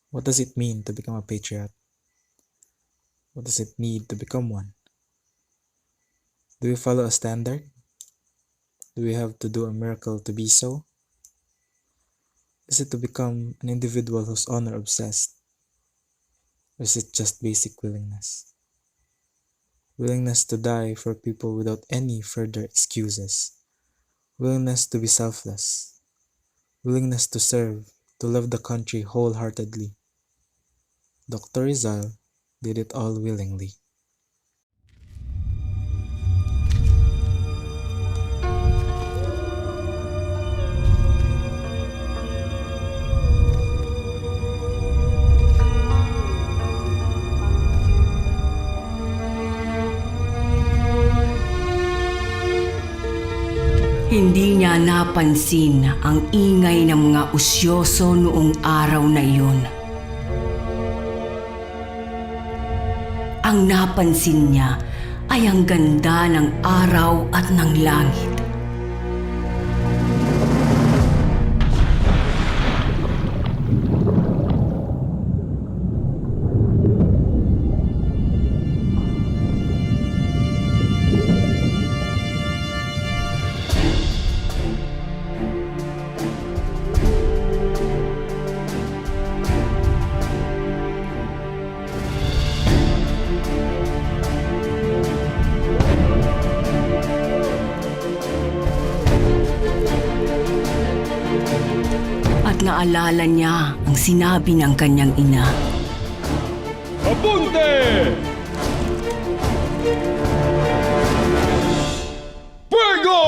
What does it mean to become a patriot? What does it need to become one? Do we follow a standard? Do we have to do a miracle to be so? Is it to become an individual who's honor obsessed? Or is it just basic willingness? Willingness to die for people without any further excuses. Willingness to be selfless. Willingness to serve, to love the country wholeheartedly. Dr. Rizal did it all willingly. Hindi niya napansin ang ingay ng mga usyoso noong araw na iyon. Ang napansin niya ay ang ganda ng araw at ng langit. At naalala niya ang sinabi ng kanyang ina. Apunte! Fuego!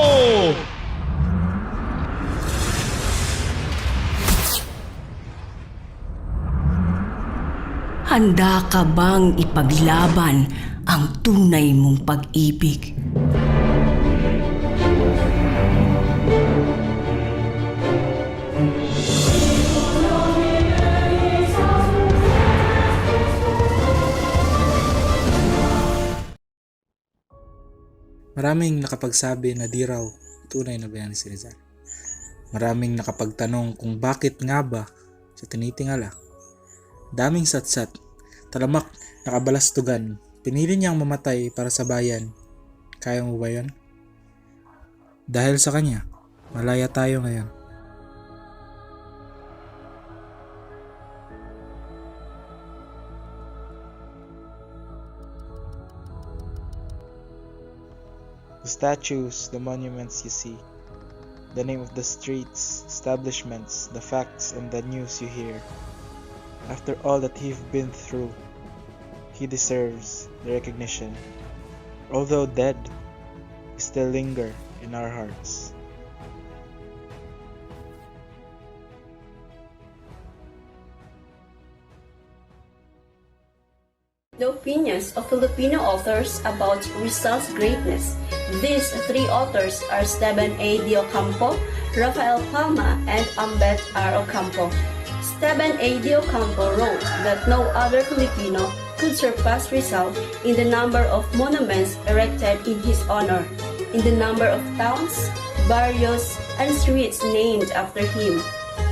Handa ka bang ipaglaban ang tunay mong pag-ibig? Maraming nakapagsabi na di raw tunay na bayani si Rizal. Maraming nakapagtanong kung bakit nga ba siya tinitingala. Daming satsat, talamak, nakabalastugan, pinili niyang mamatay para sa bayan. Kaya mo ba yun? Dahil sa kanya, malaya tayo ngayon. The statues, the monuments you see, the name of the streets, establishments, the facts and the news you hear. After all that he've been through, he deserves the recognition. Although dead, he still linger in our hearts. The opinions of Filipino authors about Rizal's greatness. These three authors are Esteban A. de Ocampo, Rafael Palma, and Ambet R. Ocampo. Esteban A. de Ocampo wrote that no other Filipino could surpass Rizal in the number of monuments erected in his honor, in the number of towns, barrios, and streets named after him,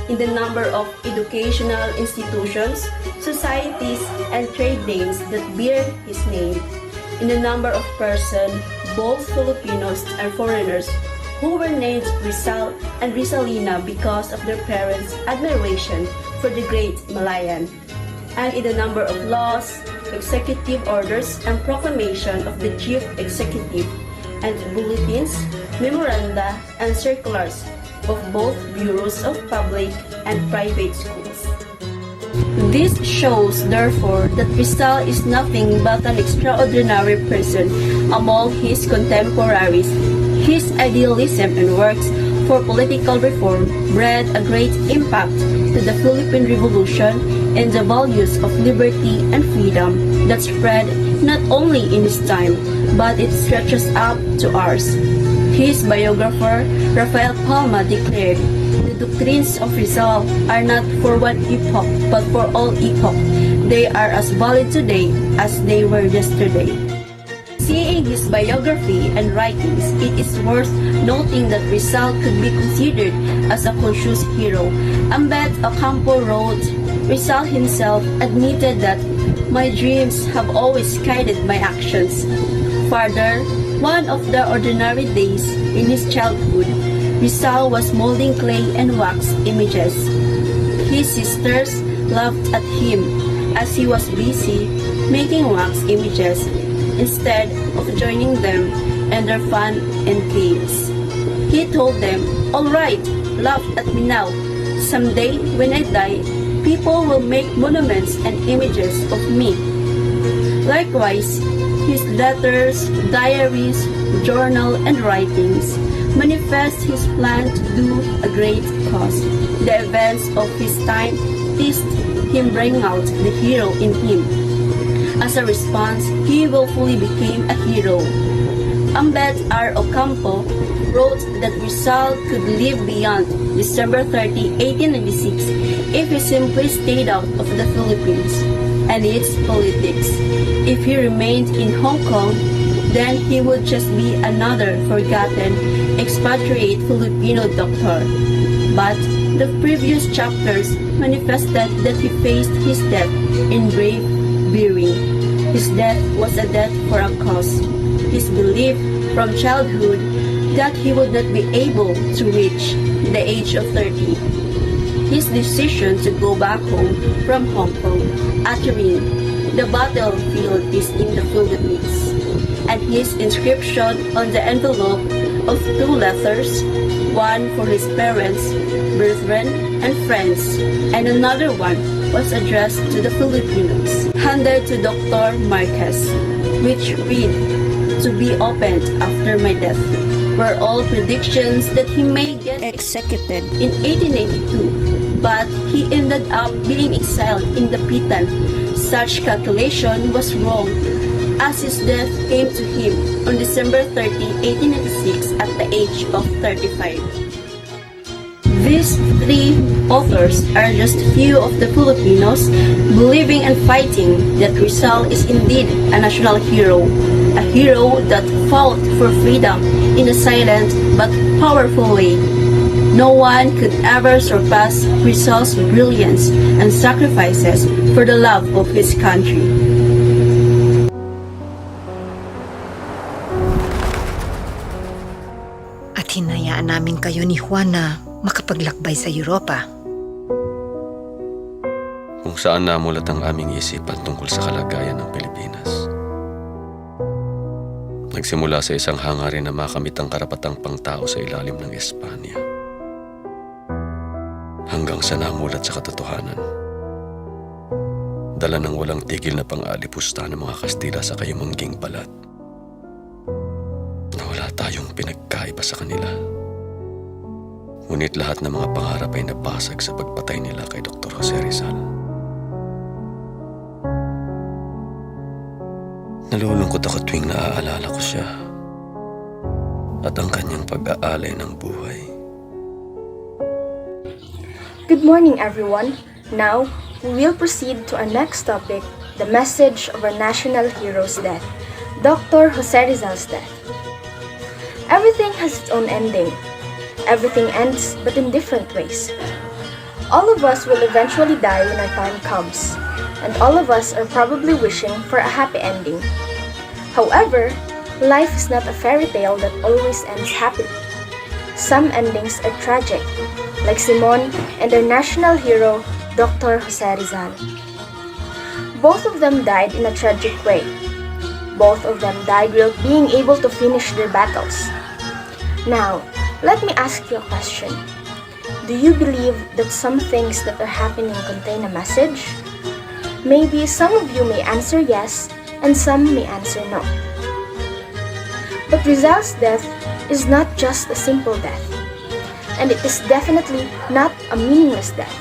in the number of educational institutions, societies, and trade names that bear his name, in the number of persons, both Filipinos and foreigners, who were named Rizal and Rizalina because of their parents' admiration for the great Malayan, and in the number of laws, executive orders, and proclamation of the chief executive, and bulletins, memoranda, and circulars of both bureaus of public and private schools. This shows, therefore, that Rizal is nothing but an extraordinary person among his contemporaries. His idealism and works for political reform bred a great impact to the Philippine Revolution and the values of liberty and freedom that spread not only in his time, but it stretches up to ours. His biographer, Rafael Palma, declared, "The doctrines of Rizal are not for one epoch, but for all epoch. They are as valid today as they were yesterday." Seeing his biography and writings, it is worth noting that Rizal could be considered as a conscious hero. Ambet Ocampo wrote, Rizal himself admitted that my dreams have always guided my actions. Further, one of the ordinary days in his childhood, Rizal was molding clay and wax images. His sisters laughed at him as he was busy making wax images instead of joining them in their fun and games. He told them, "Alright, laugh at me now. Someday, when I die, people will make monuments and images of me." Likewise, his letters, diaries, journal, and writings manifest his plan to do a great cause. The events of his time teased him, bring out the hero in him. As a response, he willfully became a hero. Ambet R. Ocampo wrote that Rizal could live beyond December 30, 1896 if he simply stayed out of the Philippines and its politics. If he remained in Hong Kong, then he would just be another forgotten expatriate Filipino doctor. But the previous chapters manifested that he faced his death in brave bearing. His death was a death for a cause. His belief from childhood that he would not be able to reach the age of 30. His decision to go back home from Hong Kong, uttering, "The battlefield is in the Philippines," and his inscription on the envelope of 2 letters, one for his parents, brethren, and friends, and another one was addressed to the Filipinos, handed to Dr. Marquez, which read, "To be opened after my death," were all predictions that he may get executed in 1882, but he ended up being exiled in the Pitan. Such calculation was wrong, as his death came to him on December 30, 1896 at the age of 35. These 3 authors are just few of the Filipinos believing and fighting that Rizal is indeed a national hero, a hero that fought for freedom in a silent but powerful way. No one could ever surpass Rizal's brilliance and sacrifices for the love of his country. At hinayaan namin kayo ni Juan na makapaglakbay sa Europa. Kung saan namulat ang aming isipan tungkol sa kalagayan ng Pilipinas. Nagsimula sa isang hangarin na makamit ang karapatang pangtao sa ilalim ng Espanya. Hanggang sa namulat sa katotohanan. Dala ng walang tigil na pang-alipusta ng mga Kastila sa kayumangging balat. Na wala tayong pinagkaiba sa kanila. Ngunit lahat ng mga pangarap ay nabasag sa pagpatay nila kay Dr. Jose Rizal. Nalulungkot ako tuwing naaalala ko siya at ang kanyang pag-aalay ng buhay. Good morning, everyone. Now, we will proceed to our next topic, the message of our national hero's death, Dr. Jose Rizal's death. Everything has its own ending. Everything ends, but in different ways. All of us will eventually die when our time comes, and all of us are probably wishing for a happy ending. However, life is not a fairy tale that always ends happily. Some endings are tragic, like Simon and our national hero, Dr. Jose Rizal. Both of them died in a tragic way. Both of them died without being able to finish their battles. Now, let me ask you a question. Do you believe that some things that are happening contain a message? Maybe some of you may answer yes, and some may answer no. But Rizal's death is not just a simple death, and it is definitely not a meaningless death.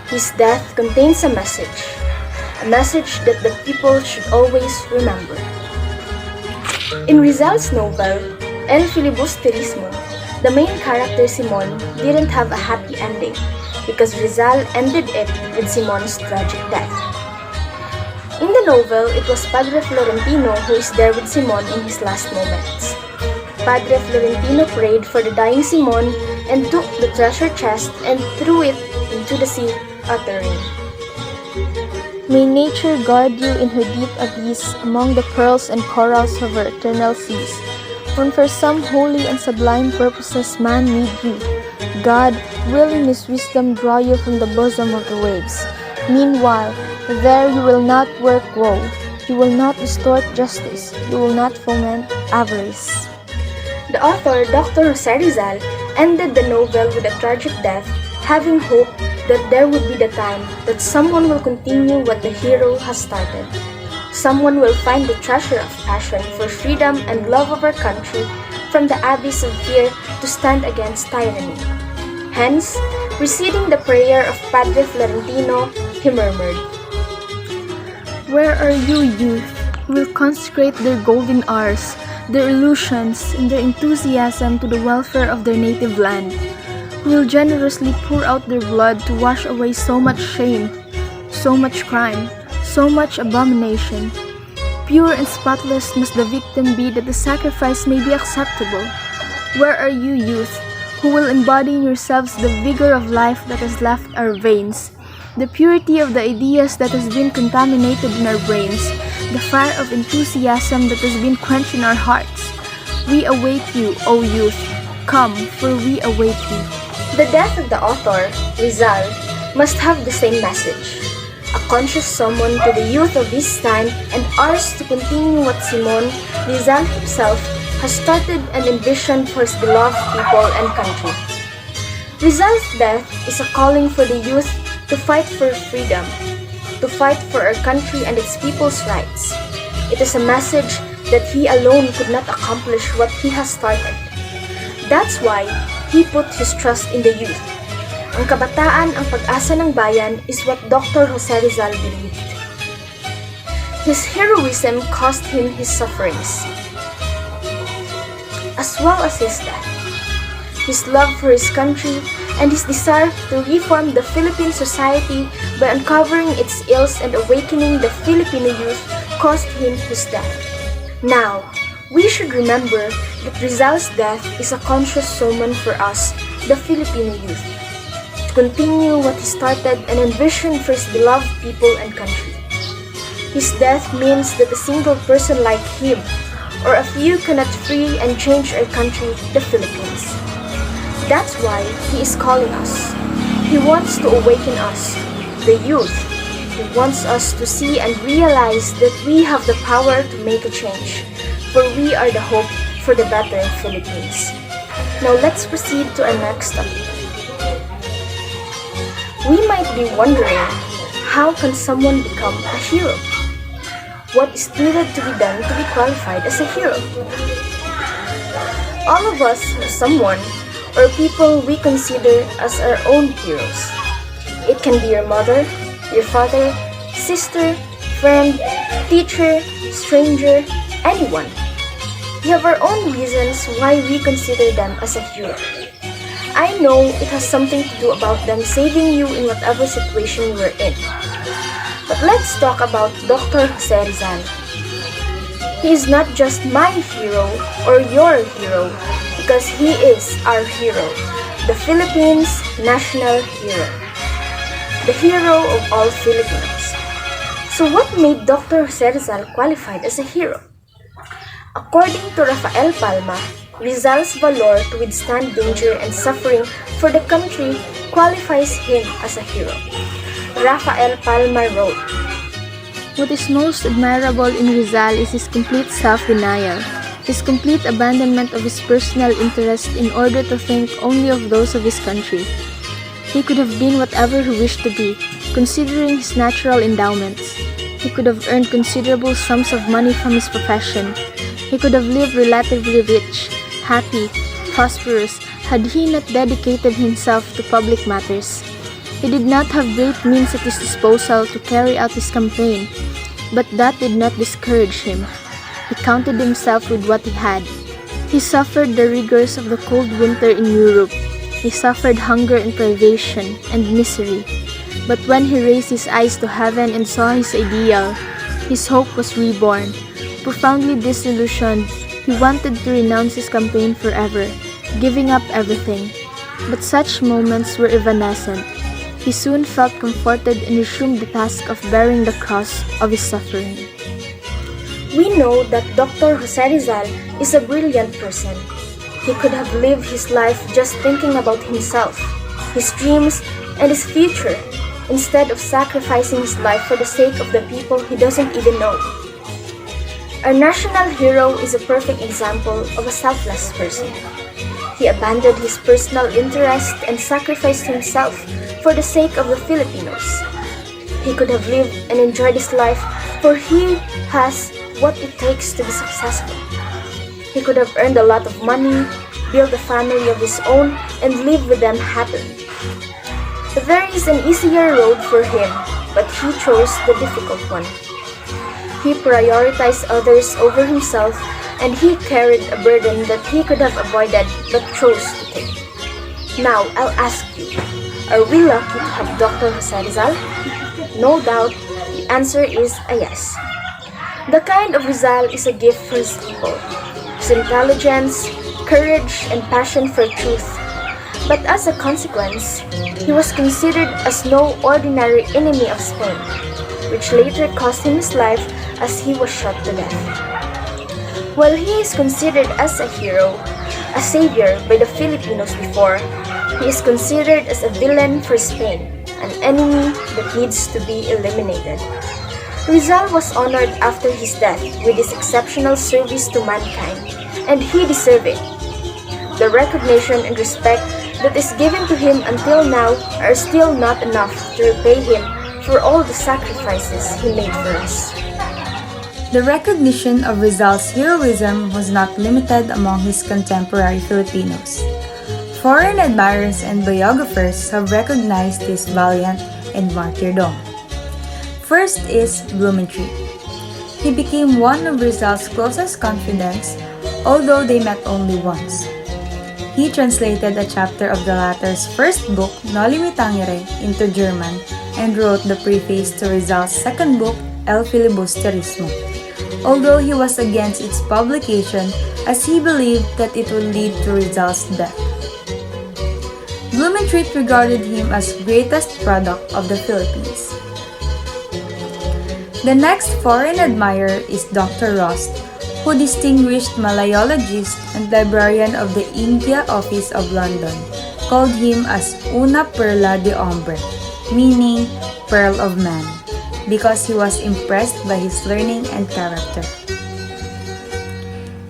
His death contains a message that the people should always remember. In Rizal's novel, El Filibusterismo, the main character Simon didn't have a happy ending because Rizal ended it with Simon's tragic death. In the novel, it was Padre Florentino who is there with Simon in his last moments. Padre Florentino prayed for the dying Simon and took the treasure chest and threw it into the sea, uttering, May nature guard you in her deep abyss among the pearls and corals of her eternal seas. When for some holy and sublime purposes man need you, God will in His wisdom draw you from the bosom of the waves. Meanwhile, there you will not work woe, you will not distort justice, you will not foment avarice. The author, Dr. Jose Rizal, ended the novel with a tragic death, having hope that there would be the time that someone will continue what the hero has started. Someone will find the treasure of passion for freedom and love of our country from the abyss of fear to stand against tyranny. Hence, reciting the prayer of Padre Florentino, he murmured, "Where are you, youth, who will consecrate their golden hours, their illusions, and their enthusiasm to the welfare of their native land, who will generously pour out their blood to wash away so much shame, so much crime, so much abomination? Pure and spotless must the victim be that the sacrifice may be acceptable. Where are you, youth, who will embody in yourselves the vigor of life that has left our veins, the purity of the ideas that has been contaminated in our brains, the fire of enthusiasm that has been quenched in our hearts? We await you, O youth. Come, for we await you." The death of the author, Rizal, must have the same message. A conscious summon to the youth of his time and ours to continue what Simon, Rizal himself, has started and envisioned for his beloved people and country. Rizal's death is a calling for the youth to fight for freedom, to fight for our country and its people's rights. It is a message that he alone could not accomplish what he has started. That's why he put his trust in the youth. Ang kabataan ang pag-asa ng bayan is what Dr. Jose Rizal believed. His heroism cost him his sufferings, as well as his death. His love for his country and his desire to reform the Philippine society by uncovering its ills and awakening the Filipino youth cost him his death. Now, we should remember that Rizal's death is a conscious summon for us, the Filipino youth, to continue what he started and envisioned for his beloved people and country. His death means that a single person like him or a few cannot free and change our country, the Philippines. That's why he is calling us. He wants to awaken us, the youth. He wants us to see and realize that we have the power to make a change, for we are the hope for the better Philippines. Now let's proceed to our next topic. We might be wondering, how can someone become a hero? What is needed to be done to be qualified as a hero? All of us have someone or people we consider as our own heroes. It can be your mother, your father, sister, friend, teacher, stranger, anyone. We have our own reasons why we consider them as a hero. I know it has something to do about them saving you in whatever situation you are in. But let's talk about Dr. Jose Rizal. He is not just my hero or your hero, because he is our hero, the Philippines' national hero, the hero of all Filipinos. So what made Dr. Jose Rizal qualified as a hero? According to Rafael Palma, Rizal's valor to withstand danger and suffering for the country qualifies him as a hero. Rafael Palma wrote, "What is most admirable in Rizal is his complete self-denial, his complete abandonment of his personal interest in order to think only of those of his country. He could have been whatever he wished to be, considering his natural endowments. He could have earned considerable sums of money from his profession. He could have lived relatively rich, happy, prosperous, had he not dedicated himself to public matters. He did not have great means at his disposal to carry out his campaign, but that did not discourage him. He counted himself with what he had. He suffered the rigors of the cold winter in Europe. He suffered hunger and privation and misery. But when he raised his eyes to heaven and saw his ideal, his hope was reborn. Profoundly disillusioned, he wanted to renounce his campaign forever, giving up everything. But such moments were evanescent. he soon felt comforted and resumed the task of bearing the cross of his suffering. We know that Dr. Jose Rizal is a brilliant person. He could have lived his life just thinking about himself, his dreams, and his future, instead of sacrificing his life for the sake of the people he doesn't even know. Our national hero is a perfect example of a selfless person. He abandoned his personal interest and sacrificed himself for the sake of the Filipinos. He could have lived and enjoyed his life, for he has what it takes to be successful. He could have earned a lot of money, built a family of his own, and lived with them happily. There is an easier road for him, but he chose the difficult one. He prioritized others over himself, and he carried a burden that he could have avoided but chose to take. Now, I'll ask you, are we lucky to have Dr. Jose Rizal? No doubt, the answer is a yes. The kind of Rizal is a gift for his people. His intelligence, courage, and passion for truth. But as a consequence, he was considered as no ordinary enemy of Spain, which later cost him his life as he was shot to death. While he is considered as a hero, a savior by the Filipinos before, he is considered as a villain for Spain, an enemy that needs to be eliminated. Rizal was honored after his death with his exceptional service to mankind, and he deserved it. The recognition and respect that is given to him until now are still not enough to repay him for all the sacrifices he made for us. The recognition of Rizal's heroism was not limited among his contemporary Filipinos. Foreign admirers and biographers have recognized his valiant and martyrdom. First is Blumentritt. He became one of Rizal's closest confidants, although they met only once. He translated a chapter of the latter's first book, Noli Me Tangere, into German and wrote the preface to Rizal's second book, El Filibusterismo, although he was against its publication as he believed that it would lead to Rizal's death. Blumentritt regarded him as greatest product of the Philippines. The next foreign admirer is Dr. Rost, who distinguished Malayologist and librarian of the India Office of London, called him as Una Perla de Hombre, meaning Pearl of Man, because he was impressed by his learning and character.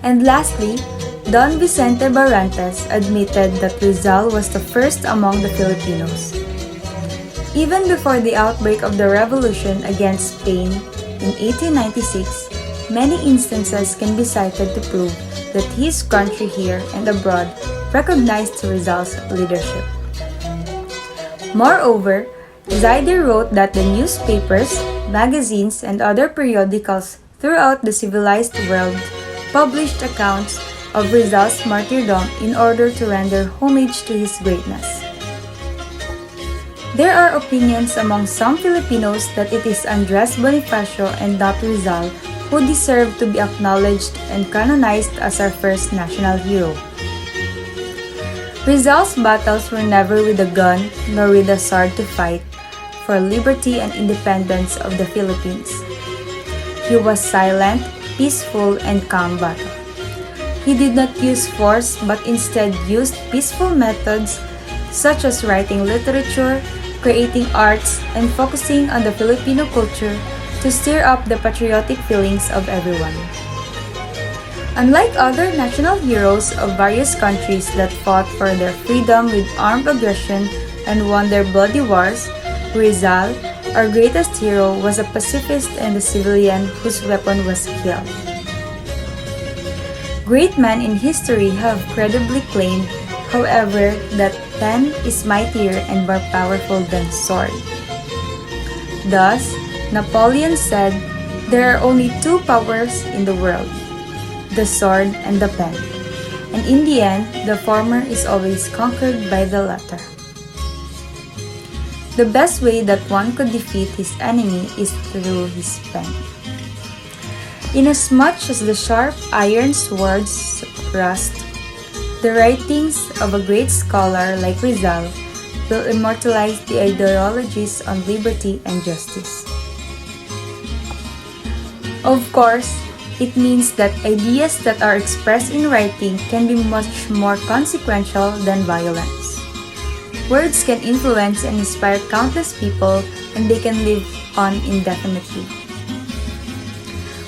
And lastly, Don Vicente Barrantes admitted that Rizal was the first among the Filipinos. Even before the outbreak of the revolution against Spain in 1896, many instances can be cited to prove that his country here and abroad recognized Rizal's leadership. Moreover, Zaider wrote that the newspapers, magazines, and other periodicals throughout the civilized world published accounts of Rizal's martyrdom in order to render homage to his greatness. There are opinions among some Filipinos that it is Andres Bonifacio and not Rizal who deserve to be acknowledged and canonized as our first national hero. Rizal's battles were never with a gun nor with a sword to fight for liberty and independence of the Philippines. He was silent, peaceful, and calm battle. He did not use force but instead used peaceful methods such as writing literature, creating arts, and focusing on the Filipino culture to stir up the patriotic feelings of everyone. Unlike other national heroes of various countries that fought for their freedom with armed aggression and won their bloody wars, Rizal, our greatest hero, was a pacifist and a civilian whose weapon was killed. Great men in history have credibly claimed, however, that pen is mightier and more powerful than sword. Thus, Napoleon said, there are only two powers in the world, the sword and the pen, and in the end, the former is always conquered by the latter. The best way that one could defeat his enemy is through his pen. Inasmuch as the sharp iron swords rust, the writings of a great scholar like Rizal will immortalize the ideologies on liberty and justice. Of course, it means that ideas that are expressed in writing can be much more consequential than violence. Words can influence and inspire countless people, and they can live on indefinitely.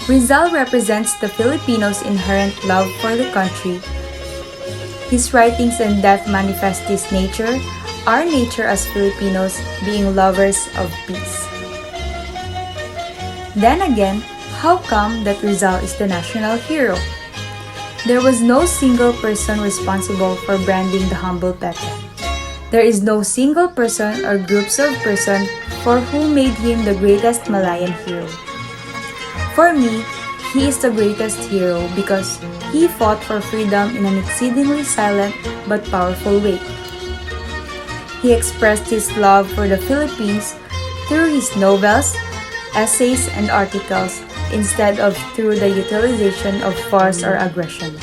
Rizal represents the Filipinos' inherent love for the country. His writings and death manifest this nature, our nature as Filipinos being lovers of peace. Then again, how come that Rizal is the national hero? There was no single person responsible for branding the humble Pepe. There is no single person or groups of persons for who made him the greatest Malayan hero. For me, he is the greatest hero because he fought for freedom in an exceedingly silent but powerful way. He expressed his love for the Philippines through his novels, essays, and articles instead of through the utilization of force or aggression.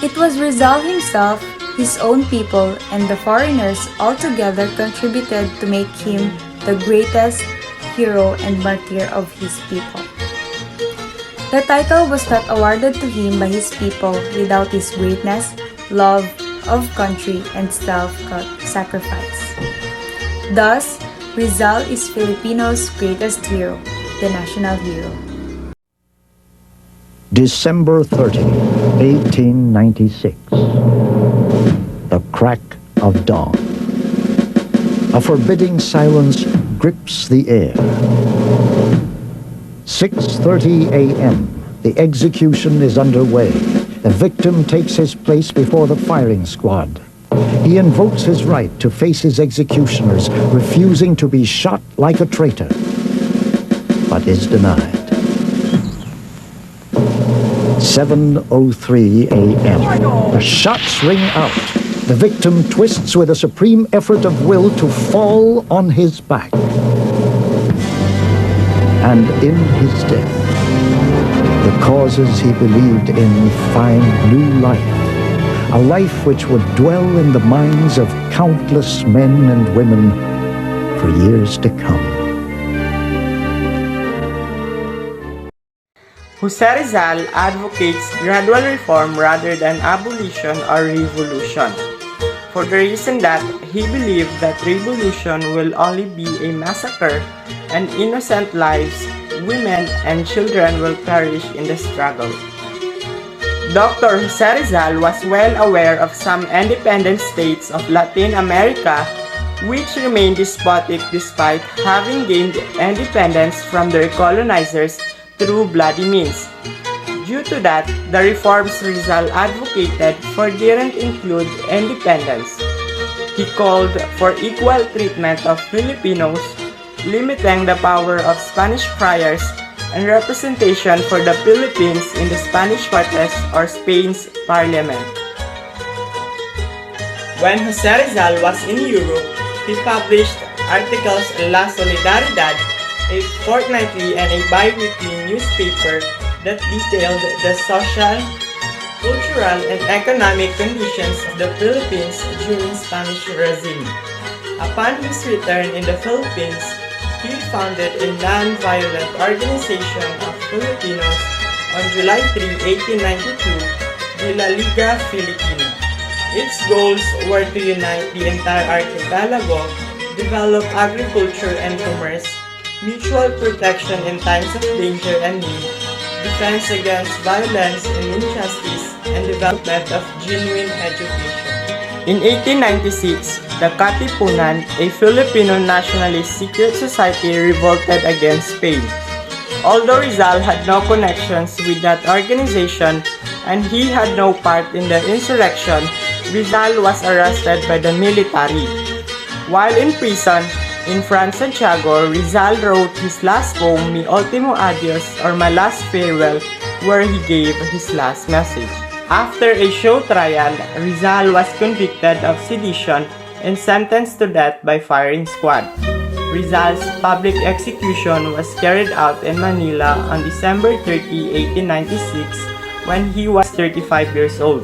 It was Rizal himself, his own people, and the foreigners all together contributed to make him the greatest hero and martyr of his people. The title was not awarded to him by his people without his greatness, love of country, and self-sacrifice. Thus, Rizal is Filipinos' greatest hero, the national hero. December 30, 1896. The crack of dawn. A forbidding silence grips the air. 6:30 a.m. The execution is underway. The victim takes his place before the firing squad. He invokes his right to face his executioners, refusing to be shot like a traitor, but is denied. 7:03 a.m. The shots ring out. The victim twists with a supreme effort of will to fall on his back. And in his death, the causes he believed in find new life, a life which would dwell in the minds of countless men and women for years to come. Jose Rizal advocates gradual reform rather than abolition or revolution, for the reason that he believed that revolution will only be a massacre and innocent lives, women and children will perish in the struggle. Dr. Jose Rizal was well aware of some independent states of Latin America which remained despotic despite having gained independence from their colonizers through bloody means. Due to that, the reforms Rizal advocated for didn't include independence. He called for equal treatment of Filipinos, limiting the power of Spanish friars and representation for the Philippines in the Spanish Cortes or Spain's Parliament. When Jose Rizal was in Europe, he published articles in La Solidaridad, a fortnightly and a bi-weekly newspaper that detailed the social, cultural, and economic conditions of the Philippines during Spanish regime. Upon his return in the Philippines, he founded a non-violent organization of Filipinos on July 3, 1892, the La Liga Filipina. Its goals were to unite the entire archipelago, develop agriculture and commerce, mutual protection in times of danger and need, defense against violence and injustice, and development of genuine education. In 1896, the Katipunan, a Filipino nationalist secret society, revolted against Spain. Although Rizal had no connections with that organization and he had no part in the insurrection, Rizal was arrested by the military. While in prison, in France, Santiago, Rizal wrote his last poem, Mi Ultimo Adios, or My Last Farewell, where he gave his last message. After a show trial, Rizal was convicted of sedition and sentenced to death by firing squad. Rizal's public execution was carried out in Manila on December 30, 1896, when he was 35 years old.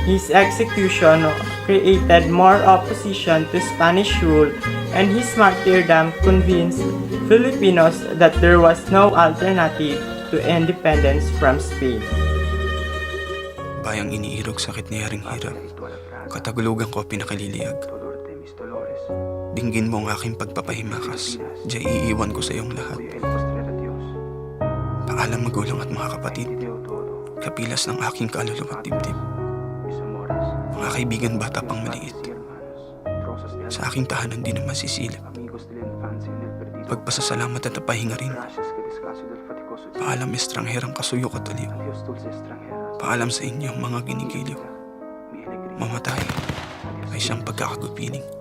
His execution created more opposition to Spanish rule, and his martyrdom convinced Filipinos that there was no alternative to independence from Spain. Bayang iniirog sakit ni Haring Hirap, katagulugan ko pinakaliliyag. Dinggin mo ang aking pagpapahimakas, diya iiwan ko sa iyong lahat. Paalam magulang at mga kapatid, kapilas ng aking kaluluwa at dibdib. Mga kaibigan bata pang maliit, sa aking tahanan di naman sisilip. Pagpasasalamat at napahinga rin. Paalam estrangherang kasuyok at aliw. Paalam sa inyong mga ginigiliw. Mamatay ay siyang pagkakagupiling.